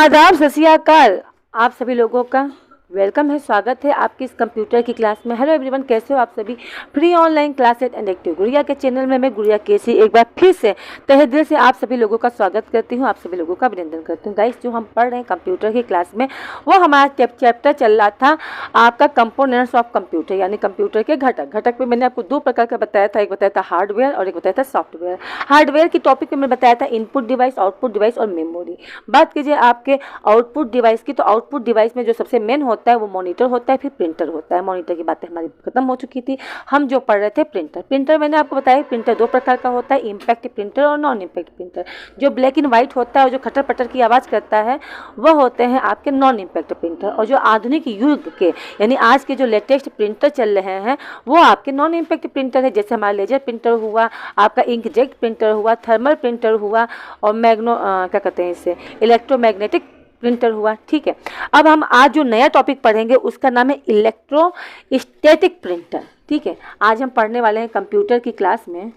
आदाब, सत श्री अकाल। आप सभी लोगों का वेलकम है, स्वागत है आपकी इस कंप्यूटर की क्लास में। हेलो एवरीवन, कैसे हो आप सभी। Free online classes and active गुड़िया के चैनल में मैं गुड़िया केसी एक बार फिर से तहे दिल से आप सभी लोगों का स्वागत करती हूँ, आप सभी लोगों का अभिनंदन करती हूँ। गाइस, जो हम पढ़ रहे हैं कंप्यूटर की क्लास में, वो हमारा चैप्टर चल रहा था आपका कंपोनेंट्स ऑफ कंप्यूटर, यानी कंप्यूटर के घटक। घटक में मैंने आपको दो प्रकार का बताया था, एक बताया था हार्डवेयर और एक बताया था सॉफ्टवेयर। हार्डवेयर की टॉपिक में मैंने बताया था इनपुट डिवाइस, आउटपुट डिवाइस और मेमोरी। बात कीजिए आपके आउटपुट डिवाइस की, तो आउटपुट डिवाइस में जो सबसे मेन होता है वो मॉनिटर होता है, फिर प्रिंटर होता है। मॉनिटर की बातें हमारी खत्म हो चुकी थी, हम जो पढ़ रहे थे प्रिंटर। प्रिंटर मैंने आपको बताया प्रिंटर दो प्रकार का होता है, इम्पैक्ट प्रिंटर और नॉन इम्पैक्ट प्रिंटर। जो ब्लैक एंड व्हाइट होता है और जो खटर पटर की आवाज़ करता है वह होते हैं आपके नॉन इम्पैक्ट प्रिंटर। और जो आधुनिक युग के यानी आज के जो लेटेस्ट प्रिंटर चल रहे हैं वो आपके नॉन इम्पैक्ट प्रिंटर है। जैसे हमारा लेजर प्रिंटर हुआ, आपका इंकजेट प्रिंटर हुआ, थर्मल प्रिंटर हुआ और क्या कहते हैं इसे, इलेक्ट्रोमैग्नेटिक प्रिंटर हुआ। ठीक है, अब हम आज जो नया टॉपिक पढ़ेंगे उसका नाम है इलेक्ट्रोस्टैटिक प्रिंटर। ठीक है, आज हम पढ़ने वाले हैं कंप्यूटर की क्लास में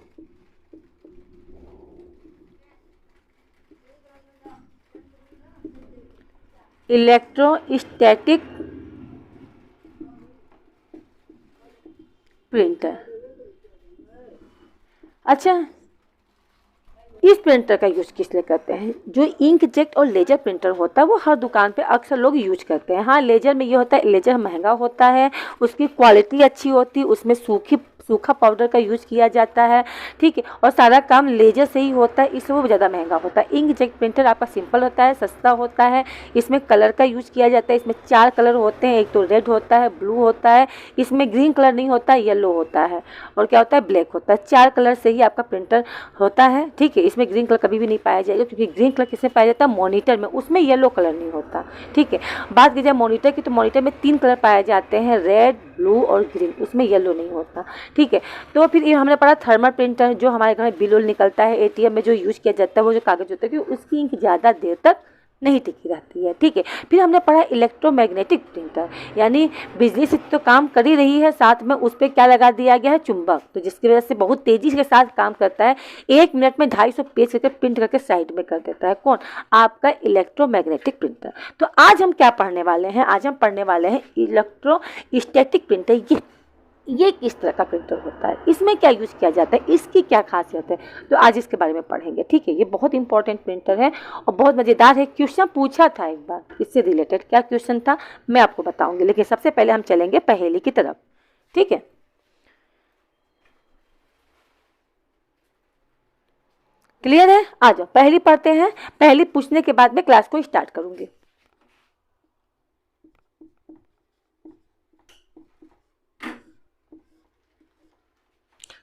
इलेक्ट्रोस्टैटिक प्रिंटर। अच्छा, इस प्रिंटर का यूज किस लिए करते हैं? जो इंकजेट और लेजर प्रिंटर होता है वो हर दुकान पे अक्सर लोग यूज करते हैं। हाँ, लेजर में ये होता है, लेजर महंगा होता है, उसकी क्वालिटी अच्छी होती है, उसमें सूखा पाउडर का यूज किया जाता है। ठीक है, और सारा काम लेजर से ही होता है, इसलिए वो ज़्यादा महंगा होता है। इंकजेट प्रिंटर आपका सिंपल होता है, सस्ता होता है, इसमें कलर का यूज किया जाता है। इसमें 4 कलर होते हैं, एक तो रेड होता है, ब्लू होता है, इसमें ग्रीन कलर नहीं होता है, येलो होता है और क्या होता है, ब्लैक होता है। 4 कलर से ही आपका प्रिंटर होता है। ठीक है, इसमें ग्रीन कलर कभी भी नहीं पाया जाएगा, क्योंकि ग्रीन कलर किसमें पाया जाता है, मॉनिटर में, उसमें येलो कलर नहीं होता। ठीक है, बात की जाए मॉनिटर की, तो मॉनिटर में 3 कलर पाए जाते हैं, रेड, ब्लू और ग्रीन, उसमें येलो नहीं होता। ठीक है, तो फिर ये हमने पढ़ा थर्मल प्रिंटर, जो हमारे घर में बिल उल निकलता है, एटीएम में जो यूज किया जाता है, वो जो कागज होता है कि उसकी इंक ज़्यादा देर तक नहीं टिकी रहती है। ठीक है, फिर हमने पढ़ा इलेक्ट्रोमैग्नेटिक प्रिंटर, यानी बिजली से तो काम कर ही रही है, साथ में उस पर क्या लगा दिया गया है, चुंबक, तो जिसकी वजह से बहुत तेजी के साथ काम करता है। 1 मिनट में 250 पेज करके प्रिंट करके साइड में कर देता है। कौन? आपका इलेक्ट्रोमैग्नेटिक प्रिंटर। तो आज हम क्या पढ़ने वाले हैं? आज हम पढ़ने वाले हैं इलेक्ट्रोस्टैटिक प्रिंटर। ये किस तरह का प्रिंटर होता है, इसमें क्या यूज किया जाता है, इसकी क्या खासियत है, तो आज इसके बारे में पढ़ेंगे। ठीक है, ये बहुत इंपॉर्टेंट प्रिंटर है और बहुत मज़ेदार है। क्वेश्चन पूछा था एक बार इससे रिलेटेड, क्या क्वेश्चन था मैं आपको बताऊंगी, लेकिन सबसे पहले हम चलेंगे पहेली की तरफ। ठीक है, क्लियर है? आ जाओ, पहेली पढ़ते हैं। पहेली पूछने के बाद मैं क्लास को स्टार्ट करूंगी।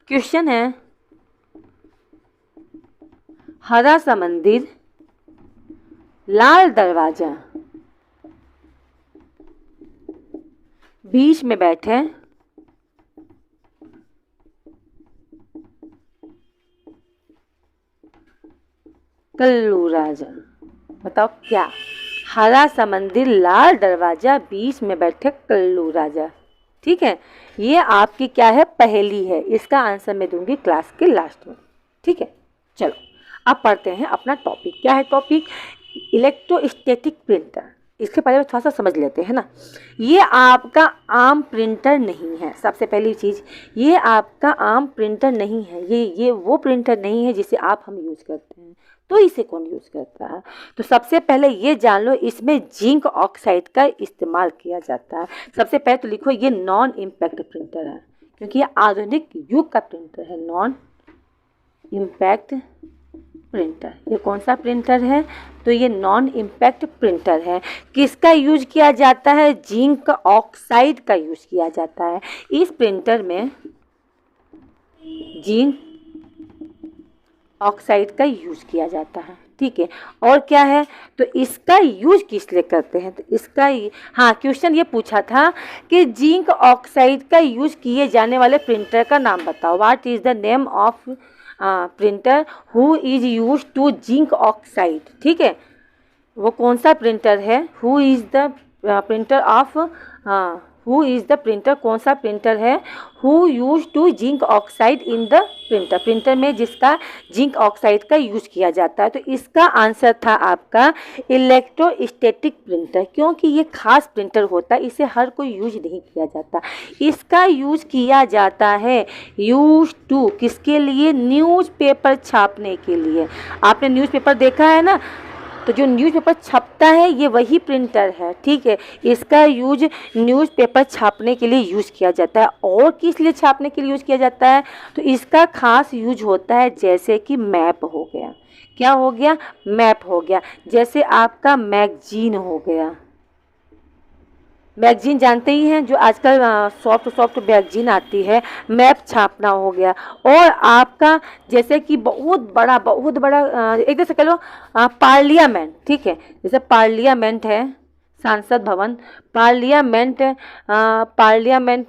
क्वेश्चन है, हरा सा मंदिर, लाल दरवाजा, बीच में बैठे कल्लू राजा। बताओ क्या? हरा सा मंदिर, लाल दरवाजा, बीच में बैठे कल्लू राजा। ठीक है, ये आपकी क्या है, पहेली है। इसका आंसर मैं दूंगी क्लास के लास्ट में। ठीक है, चलो अब पढ़ते हैं अपना टॉपिक। क्या है टॉपिक? Electrostatic printer. इसके बारे में थोड़ा सा समझ लेते हैं ना। ये आपका आम प्रिंटर नहीं है, सबसे पहली चीज़, ये आपका आम प्रिंटर नहीं है। ये वो प्रिंटर नहीं है जिसे हम यूज़ करते हैं। तो इसे कौन यूज़ करता है? तो सबसे पहले ये जान लो, इसमें जिंक ऑक्साइड का इस्तेमाल किया जाता है। सबसे पहले तो लिखो ये नॉन इम्पैक्ट प्रिंटर है, क्योंकि ये आधुनिक युग का प्रिंटर है। नॉन इम्पैक्ट प्रिंटर, ये कौन सा प्रिंटर है? तो ये नॉन इम्पैक्ट प्रिंटर है। किसका यूज किया जाता है? जिंक ऑक्साइड का यूज किया जाता है। इस प्रिंटर में जिंक ऑक्साइड का यूज किया जाता है। ठीक है, और क्या है? तो इसका यूज किस लिए करते हैं? तो इसका हाँ, क्वेश्चन ये पूछा था कि जिंक ऑक्साइड का यूज किए जाने वाले प्रिंटर का नाम बताओ। What is the name of printer who is use to zinc oxide? ठीक है, वो कौन सा प्रिंटर है? Who is the printer of who is the printer, कौन सा प्रिंटर है। Who use to zinc oxide in the printer, printer में जिसका जिंक ऑक्साइड का यूज किया जाता है। तो इसका आंसर था आपका इलेक्ट्रोस्टैटिक प्रिंटर, क्योंकि ये खास प्रिंटर होता है, इसे हर कोई यूज नहीं किया जाता। इसका यूज किया जाता है यूज टू, किसके लिए, न्यूज़पेपर छापने के लिए। आपने न्यूज़पेपर देखा है ना, तो जो न्यूज़पेपर छपता है ये वही प्रिंटर है, ठीक है। इसका यूज न्यूज़पेपर छापने के लिए यूज़ किया जाता है। और किस लिए छापने के लिए यूज़ किया जाता है, तो इसका खास यूज होता है जैसे कि मैप हो गया, क्या हो गया, मैप हो गया, जैसे आपका मैगजीन हो गया। मैगजीन जानते ही हैं, जो आजकल सॉफ्ट मैगजीन आती है, मैप छापना हो गया। और आपका जैसे कि बहुत बड़ा एक तरह से कह लो पार्लियामेंट, ठीक है, जैसे पार्लियामेंट है, सांसद भवन, पार्लियामेंट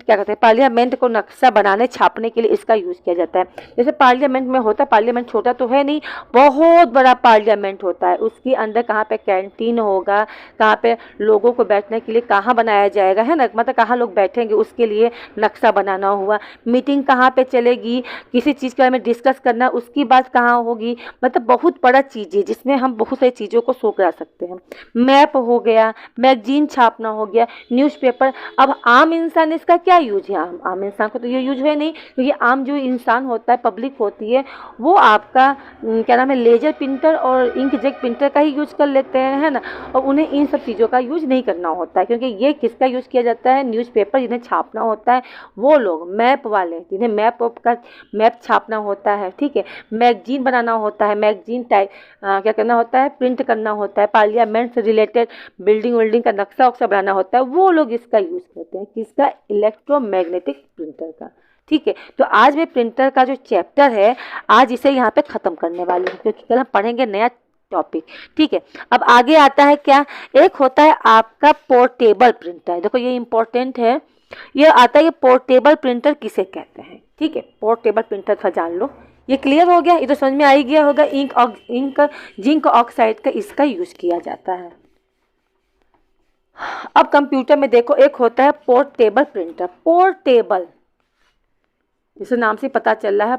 क्या कहते हैं, पार्लियामेंट को नक्शा बनाने छापने के लिए इसका यूज़ किया जाता है। जैसे पार्लियामेंट में होता है, पार्लियामेंट छोटा तो है नहीं, बहुत बड़ा पार्लियामेंट होता है। उसके अंदर कहाँ पे कैंटीन होगा, कहाँ पे लोगों को बैठने के लिए कहाँ बनाया जाएगा, है ना, मतलब कहाँ लोग बैठेंगे, उसके लिए नक्शा बनाना हुआ। मीटिंग कहाँ पे चलेगी, किसी चीज़ के बारे में डिस्कस करना, उसकी बात कहाँ होगी, मतलब बहुत बड़ा चीज़ है जिसमें हम बहुत सारी चीज़ों को शो करा सकते हैं। मैप हो गया, मैगजीन छापना हो गया, न्यूज़पेपर। अब आम इंसान इसका क्या यूज है, आम इंसान को तो ये यूज है नहीं, क्योंकि आम जो इंसान होता है, पब्लिक होती है, वो आपका क्या नाम है, लेजर प्रिंटर और इंकजेट प्रिंटर का ही यूज कर लेते हैं, है ना। और उन्हें इन सब चीज़ों का यूज नहीं करना होता है, क्योंकि ये किसका यूज किया जाता है, न्यूज़पेपर जिन्हें छापना होता है वो लोग, मैप वाले जिन्हें मैप छापना होता है, ठीक है, मैगजीन बनाना होता है, मैगजीन टाइप क्या करना होता है, प्रिंट करना होता है, पार्लियामेंट से रिलेटेड बिल्डिंग का नक्शा वक्शा बनाना होता है, वो लोग इसका यूज़ करते हैं, किसका, इलेक्ट्रोमैग्नेटिक प्रिंटर का, ठीक है। तो आज मैं प्रिंटर का जो चैप्टर है, आज इसे यहाँ पे ख़त्म करने वाली हूँ, क्योंकि कल हम पढ़ेंगे नया टॉपिक, ठीक है। अब आगे आता है क्या, एक होता है आपका पोर्टेबल प्रिंटर। देखो ये इंपॉर्टेंट है, ये आता है, ये पोर्टेबल प्रिंटर किसे कहते हैं, ठीक है। पोर्टेबल प्रिंटर का जान लो, ये क्लियर हो गया, ये तो समझ में आ ही गया होगा। जिंक ऑक्साइड का इसका यूज किया जाता है। अब कंप्यूटर में देखो, एक होता है पोर्टेबल प्रिंटर, पोर्टेबल, इसे नाम से पता चल रहा है,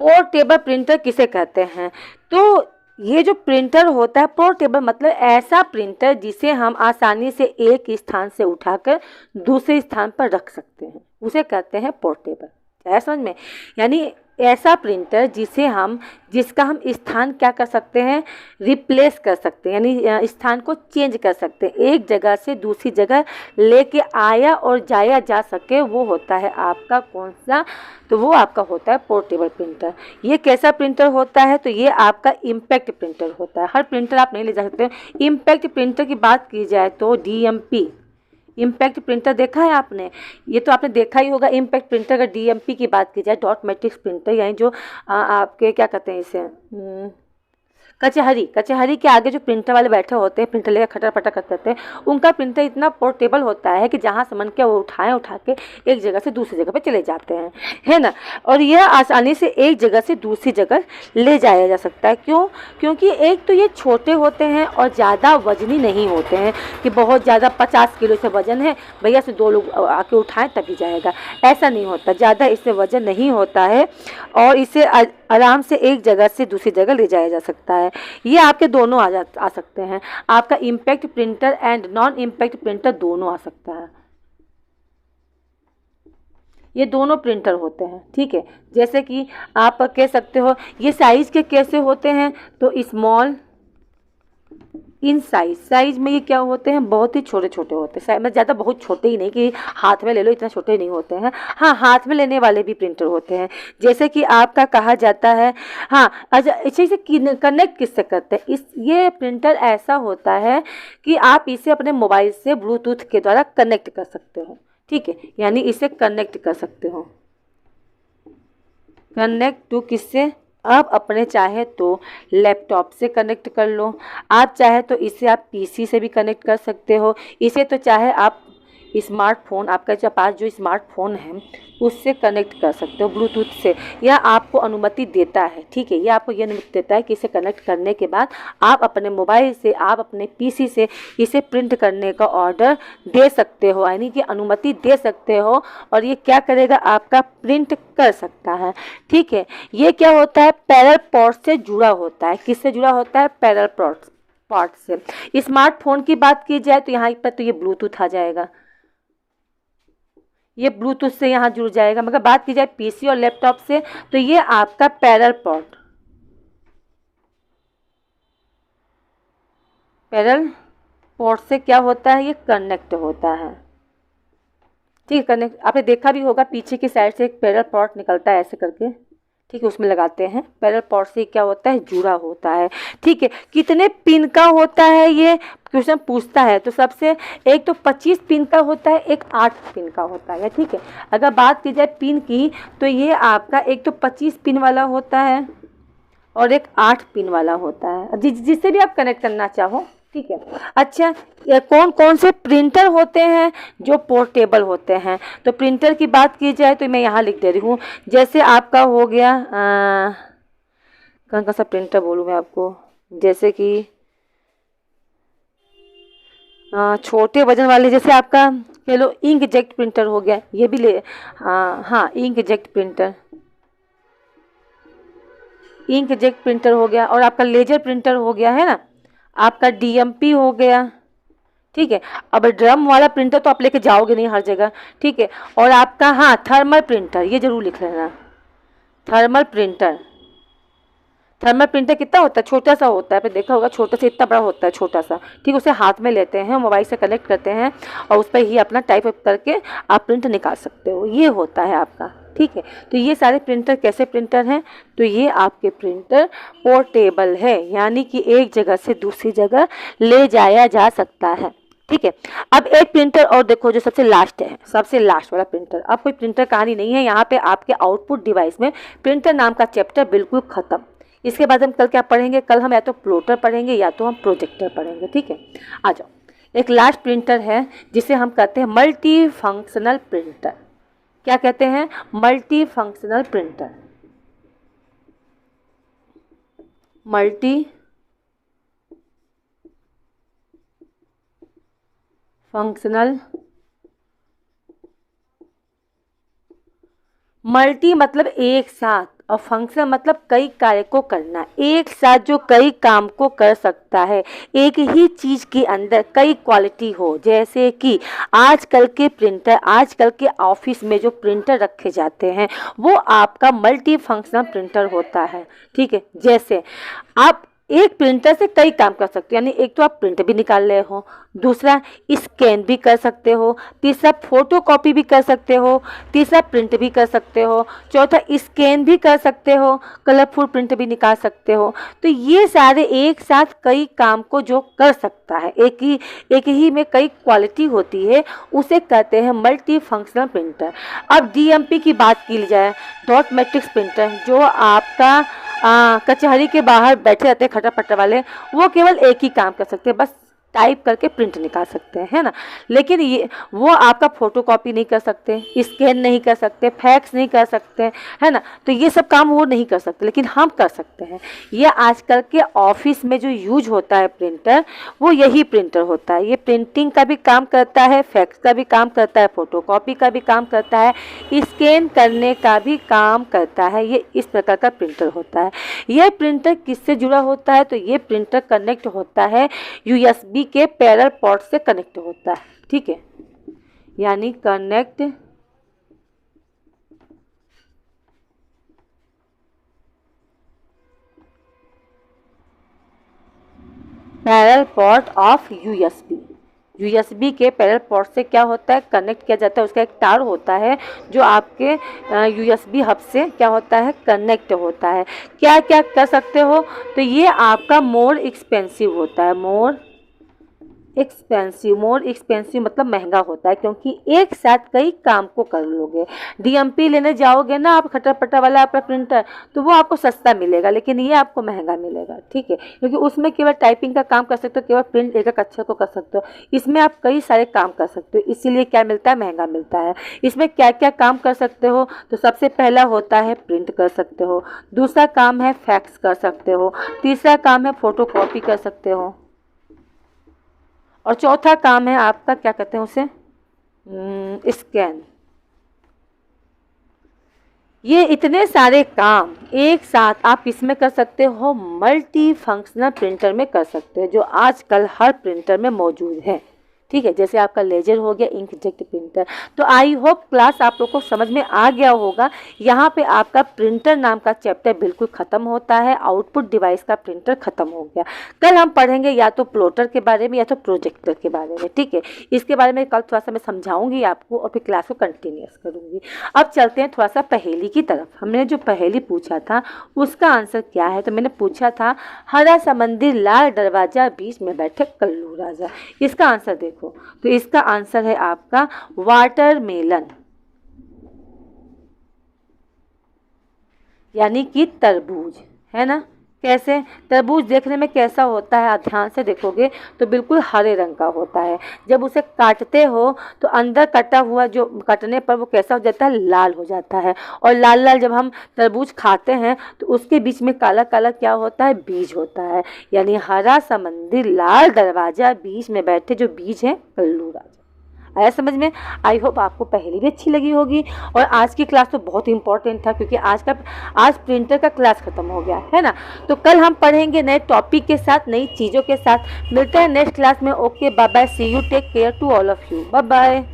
पोर्टेबल प्रिंटर किसे कहते हैं। तो ये जो प्रिंटर होता है पोर्टेबल, मतलब ऐसा प्रिंटर जिसे हम आसानी से एक स्थान से उठाकर दूसरे स्थान पर रख सकते हैं, उसे कहते हैं पोर्टेबल। है समझ में, यानी ऐसा प्रिंटर जिसका हम स्थान क्या कर सकते हैं, रिप्लेस कर सकते हैं, यानी स्थान को चेंज कर सकते हैं, एक जगह से दूसरी जगह लेके आया और जाया जा सके, वो होता है आपका कौन सा, तो वो आपका होता है पोर्टेबल प्रिंटर। ये कैसा प्रिंटर होता है, तो ये आपका इम्पैक्ट प्रिंटर होता है। हर प्रिंटर आप नहीं ले जा सकते। इम्पैक्ट प्रिंटर की बात की जाए तो DMP, इम्पैक्ट प्रिंटर देखा है आपने, ये तो आपने देखा ही होगा। इम्पैक्ट प्रिंटर का DMP की बात की जाए, डॉट मैट्रिक्स प्रिंटर, यानी जो आपके क्या कहते हैं इसे, कचहरी के आगे जो प्रिंटर वाले बैठे होते हैं, प्रिंटर लेकर खटर पटर करते हैं, उनका प्रिंटर इतना पोर्टेबल होता है कि जहाँ से मन किया वो उठा के एक जगह से दूसरी जगह पे चले जाते हैं, है ना। और यह आसानी से एक जगह से दूसरी जगह ले जाया जा सकता है। क्यों, क्योंकि एक तो ये छोटे होते हैं और ज़्यादा वजनी नहीं होते हैं कि बहुत ज़्यादा 50 किलो से वजन है, भैया से 2 लोग आके उठाएं तभी जाएगा, ऐसा नहीं होता, ज़्यादा इससे वजन नहीं होता है और इसे आराम से एक जगह से दूसरी जगह ले जाया जा सकता है। ये आपके दोनों आ सकते हैं, आपका impact printer and non impact printer दोनों आ सकता है। ये दोनों प्रिंटर होते हैं, ठीक है। जैसे कि आप कह सकते हो ये साइज के कैसे होते हैं, तो स्मॉल इन साइज में ये क्या होते हैं, बहुत ही छोटे छोटे होते हैं, मतलब ज़्यादा बहुत छोटे ही नहीं कि हाथ में ले लो, इतना छोटे नहीं होते हैं। हाँ, हाथ में लेने वाले भी प्रिंटर होते हैं, जैसे कि आपका कहा जाता है। हाँ, अच्छा, इसे कनेक्ट किससे करते हैं, ये प्रिंटर ऐसा होता है कि आप इसे अपने मोबाइल से ब्लूटूथ के द्वारा कनेक्ट कर सकते हो, ठीक है, यानी इसे कनेक्ट कर सकते हो। कनेक्ट टू किससे, आप अपने चाहे तो लैपटॉप से कनेक्ट कर लो, आप चाहे तो इसे आप PC से भी कनेक्ट कर सकते हो, इसे तो चाहे आप स्मार्टफोन, आपका जो पास जो स्मार्टफोन है उससे कनेक्ट कर सकते हो ब्लूटूथ से। यह आपको अनुमति देता है, ठीक है, यह आपको यह अनुमति देता है कि इसे कनेक्ट करने के बाद आप अपने मोबाइल से, आप अपने पीसी से इसे प्रिंट करने का ऑर्डर दे सकते हो, यानी कि अनुमति दे सकते हो, और ये क्या करेगा, आपका प्रिंट कर सकता है, ठीक है। ये क्या होता है, पैरेलल पोर्ट से जुड़ा होता है। किससे जुड़ा होता है, पैरेलल पोर्ट से। स्मार्टफोन की बात की जाए तो यहाँ पर तो ये ब्लूटूथ आ जाएगा, ये ब्लूटूथ से यहाँ जुड़ जाएगा। मगर बात की जाए पीसी और लैपटॉप से तो ये आपका पैरेलल पोर्ट से क्या होता है, ये कनेक्ट होता है, ठीक है। कनेक्ट आपने देखा भी होगा, पीछे की साइड से एक पैरेलल पोर्ट निकलता है ऐसे करके, ठीक है, उसमें लगाते हैं। पैरेलल पोर्ट से क्या होता है, जुड़ा होता है, ठीक है। कितने पिन का होता है, ये क्वेश्चन पूछता है। तो सबसे एक तो 25 पिन का होता है, एक 8 पिन का होता है, ठीक है। अगर बात की जाए पिन की तो ये आपका एक तो 25 पिन वाला होता है और एक 8 पिन वाला होता है, जिससे भी आप कनेक्ट करना चाहो, ठीक है। अच्छा, कौन कौन से प्रिंटर होते हैं जो पोर्टेबल होते हैं। तो प्रिंटर की बात की जाए तो मैं यहाँ लिख दे रही हूँ, जैसे आपका हो गया कौन सा प्रिंटर बोलूँ मैं आपको, जैसे कि छोटे वजन वाले, जैसे आपका चलो इंकजेट प्रिंटर हो गया, ये भी ले, हाँ इंकजेट प्रिंटर हो गया, और आपका लेजर प्रिंटर हो गया, है ना, आपका डीएमपी हो गया, ठीक है। अब ड्रम वाला प्रिंटर तो आप लेके जाओगे नहीं हर जगह, ठीक है। और आपका हाँ थर्मल प्रिंटर, ये जरूर लिख लेना, थर्मल प्रिंटर कितना होता है, छोटा सा होता है, आपने देखा होगा, छोटा से इतना बड़ा होता है, छोटा सा, ठीक। उसे हाथ में लेते हैं, मोबाइल से कनेक्ट करते हैं और उस पर ही अपना टाइप करके आप प्रिंट निकाल सकते हो, ये होता है आपका, ठीक है। तो ये सारे प्रिंटर कैसे प्रिंटर हैं, तो ये आपके प्रिंटर पोर्टेबल है, यानी कि एक जगह से दूसरी जगह ले जाया जा सकता है, ठीक है। अब एक प्रिंटर और देखो जो सबसे लास्ट है, सबसे लास्ट वाला प्रिंटर। अब कोई प्रिंटर कहानी नहीं है यहाँ पे, आपके आउटपुट डिवाइस में प्रिंटर नाम का चैप्टर बिल्कुल खत्म। इसके बाद हम कल क्या पढ़ेंगे, कल हम या तो प्लॉटर पढ़ेंगे या तो हम प्रोजेक्टर पढ़ेंगे, ठीक है। आ जाओ, एक लास्ट प्रिंटर है जिसे हम कहते हैं मल्टी फंक्शनल प्रिंटर। क्या कहते हैं, multi functional printer. Multi functional, multi मतलब एक साथ, और फंक्शन मतलब कई कार्य को करना, एक साथ जो कई काम को कर सकता है, एक ही चीज़ के अंदर कई क्वालिटी हो। जैसे कि आजकल के प्रिंटर, आजकल के ऑफिस में जो प्रिंटर रखे जाते हैं वो आपका मल्टी फंक्शनल प्रिंटर होता है, ठीक है। जैसे आप एक प्रिंटर से कई काम कर सकते हो, यानी एक तो आप प्रिंट भी निकाल रहे हो, दूसरा स्कैन भी कर सकते हो, तीसरा फोटो कॉपी भी कर सकते हो, तीसरा प्रिंट भी कर सकते हो, चौथा स्कैन भी कर सकते हो, कलरफुल प्रिंट भी निकाल सकते हो। तो ये सारे एक साथ कई काम को जो कर सकता है, एक ही में कई क्वालिटी होती है, उसे कहते हैं मल्टी फंक्शनल प्रिंटर। अब डीएमपी की बात की जाए, डॉट मैट्रिक्स प्रिंटर, जो आपका कचहरी के बाहर बैठे रहते हैं खट्टा वाले, वो केवल एक ही काम कर सकते हैं, बस टाइप करके प्रिंट निकाल सकते हैं, है ना। लेकिन ये वो आपका फोटो कॉपी नहीं कर सकते, स्कैन नहीं कर सकते, फैक्स नहीं कर सकते, है ना। तो ये सब काम वो नहीं कर सकते, लेकिन हम कर सकते हैं। ये आजकल के ऑफिस में जो यूज होता है प्रिंटर, वो यही प्रिंटर होता है। ये प्रिंटिंग का भी काम करता है, फैक्स का भी काम करता है, फोटो कॉपी का भी काम करता है, स्कैन करने का भी काम करता है। ये इस प्रकार का प्रिंटर होता है। यह प्रिंटर किससे जुड़ा होता है, तो ये प्रिंटर कनेक्ट होता है यूएसबी के पैरेलल पोर्ट से कनेक्ट होता है, ठीक है, यानी connect parallel port of USB के पैरेलल पोर्ट से क्या होता है, कनेक्ट किया जाता है। उसका एक तार होता है जो आपके यूएसबी हब से क्या होता है, कनेक्ट होता है। क्या क्या कर सकते हो, तो ये आपका मोर एक्सपेंसिव होता है, मोर एक्सपेंसिव, मोर एक्सपेंसिव मतलब महंगा होता है, क्योंकि एक साथ कई काम को कर लोगे। डीएमपी लेने जाओगे ना आप, खटर पटर वाला आपका प्रिंटर, तो वो आपको सस्ता मिलेगा, लेकिन ये आपको महंगा मिलेगा, ठीक है, क्योंकि उसमें केवल टाइपिंग का काम कर सकते हो, केवल प्रिंट एक अक्षर को कर सकते हो। इसमें आप कई सारे काम कर सकते हो, इसीलिए क्या मिलता है, महंगा मिलता है। इसमें क्या क्या काम कर सकते हो, तो सबसे पहला होता है प्रिंट कर सकते हो, दूसरा काम है फैक्स कर सकते हो, तीसरा काम है फोटो कॉपी कर सकते हो, और चौथा काम है आपका क्या कहते हैं उसे, स्कैन। ये इतने सारे काम एक साथ आप इसमें कर सकते हो, मल्टी फंक्शनल प्रिंटर में कर सकते हो, जो आजकल हर प्रिंटर में मौजूद है, ठीक है। जैसे आपका लेजर हो गया, इंकजेट प्रिंटर। तो आई होप क्लास आप लोग को समझ में आ गया होगा। यहाँ पे आपका प्रिंटर नाम का चैप्टर बिल्कुल ख़त्म होता है, आउटपुट डिवाइस का प्रिंटर ख़त्म हो गया। कल हम पढ़ेंगे या तो प्लॉटर के बारे में या तो प्रोजेक्टर के बारे में, ठीक है। इसके बारे में कल थोड़ा सा मैं समझाऊंगी आपको और फिर क्लास को कंटिन्यूस करूँगी। अब चलते हैं थोड़ा सा पहेली की तरफ। हमने जो पहेली पूछा था उसका आंसर क्या है, तो मैंने पूछा था हरा सा मंदिर, लाल दरवाजा, बीच में बैठे कल्लू राजा। इसका आंसर देखो, तो इसका आंसर है आपका वाटरमेलन, यानी कि तरबूज, है ना। कैसे, तरबूज देखने में कैसा होता है, आप ध्यान से देखोगे तो बिल्कुल हरे रंग का होता है। जब उसे काटते हो तो अंदर कटा हुआ, जो कटने पर वो कैसा हो जाता है, लाल हो जाता है। और लाल लाल जब हम तरबूज खाते हैं तो उसके बीच में काला काला क्या होता है, बीज होता है। यानी हरा सा मंदिर, लाल दरवाजा, बीच में बैठे जो बीज है कल्लू राजा। आया समझ में। आई होप आपको पहले भी अच्छी लगी होगी। और आज की क्लास तो बहुत इंपॉर्टेंट था, क्योंकि आज प्रिंटर का क्लास खत्म हो गया है ना। तो कल हम पढ़ेंगे नए टॉपिक के साथ, नई चीज़ों के साथ। मिलते हैं नेक्स्ट क्लास में। Okay, bye bye, see you, take care to all of you, bye bye.